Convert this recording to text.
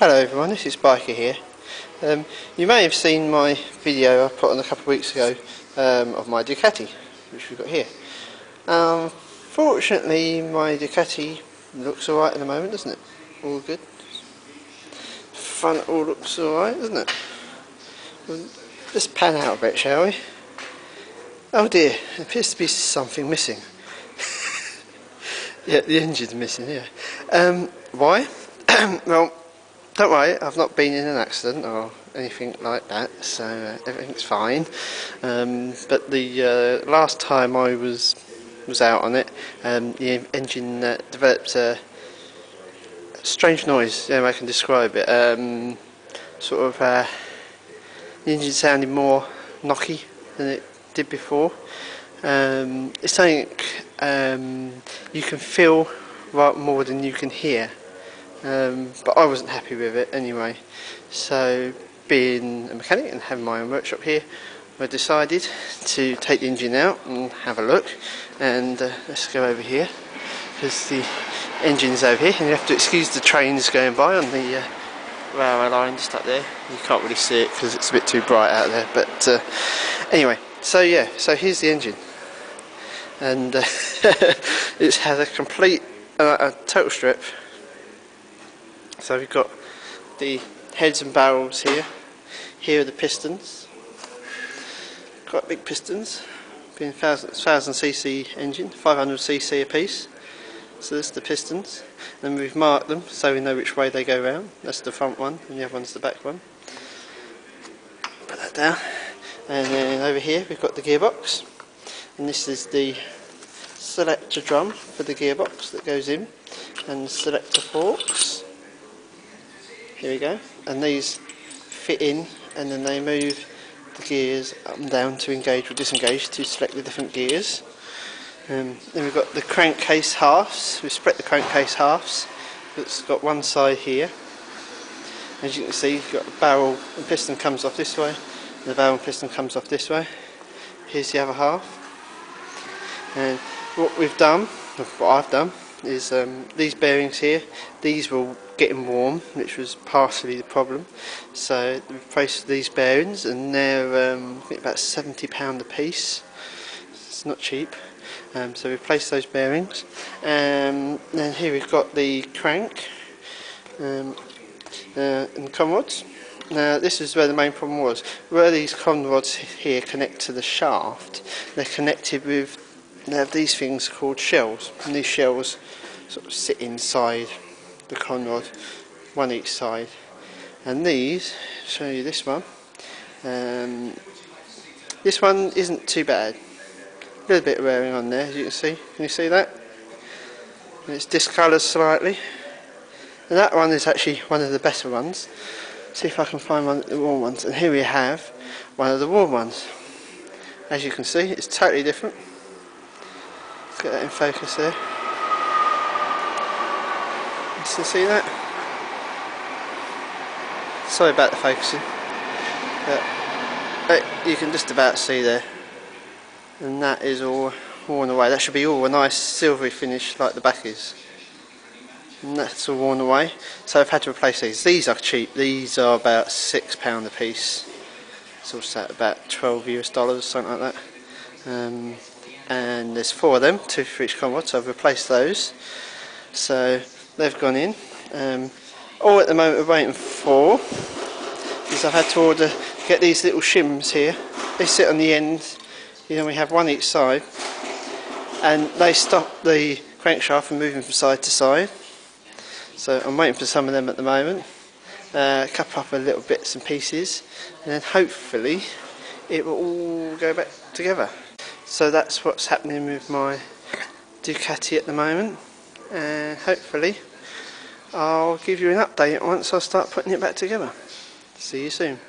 Hello everyone, this is Biker here. You may have seen my video I put on a couple of weeks ago of my Ducati, which we've got here. Fortunately my Ducati looks alright at the moment, doesn't it? All good. Front all looks alright, doesn't it? Well, let's pan out a bit, shall we? Oh dear, there appears to be something missing. Yeah, the engine's missing, yeah. Why? Well, don't worry, I've not been in an accident or anything like that, so everything's fine. But the last time I was out on it, the engine developed a strange noise. Yeah, I can describe it. The engine sounded more knocky than it did before. It's something you can feel right more than you can hear. But I wasn't happy with it anyway, so being a mechanic and having my own workshop here, I decided to take the engine out and have a look. And let's go over here, because the engine's over here, and you have to excuse the trains going by on the railway line just up there. You can't really see it because it's a bit too bright out there, but anyway, so yeah, so here's the engine, and it has a complete a total strip. So we've got the heads and barrels here. Here are the pistons. Quite big pistons. Being 1000cc engine, 500cc a piece. So this is the pistons. And we've marked them so we know which way they go round. That's the front one, and the other one's the back one. Put that down. And then over here we've got the gearbox. And this is the selector drum for the gearbox that goes in. And the selector forks. Here we go, and these fit in, and then they move the gears up and down to engage or disengage to select the different gears. Then we've got the crankcase halves. We've split the crankcase halves. It's got one side here. As you can see, you've got the barrel and piston comes off this way, and the barrel and piston comes off this way. Here's the other half. And what we've done, or what I've done, is these bearings here, these were getting warm, which was partially the problem, so we replaced these bearings, and they're I think about £70 a piece. It's not cheap. So we replaced those bearings, and then here we've got the crank and the con rods. Now this is where the main problem was. Where these con rods here connect to the shaft, they're connected with, they have these things called shells, and these shells sort of sit inside the con rod, one each side. And these, I'll show you this one. This one isn't too bad. A little bit of wearing on there, as you can see. Can you see that? And it's discoloured slightly. And that one is actually one of the better ones. See if I can find one of the warm ones. And here we have one of the warm ones. As you can see, it's totally different. Let's get that in focus there. You can see that? Sorry about the focusing, but you can just about see there. And that is all worn away. That should be all a nice silvery finish like the back is. And that's all worn away. So I've had to replace these. These are cheap. These are about £6 a piece. It's also about $12 something like that. And there's 4 of them, 2 for each con rod, so I've replaced those. So they've gone in. All at the moment we're waiting for is I've had to get these little shims here. They sit on the end, you know, we have one each side, and they stop the crankshaft from moving from side to side. So I'm waiting for some of them at the moment. A couple of little bits and pieces, and then hopefully it will all go back together. So that's what's happening with my Ducati at the moment, and hopefully I'll give you an update once I start putting it back together. See you soon.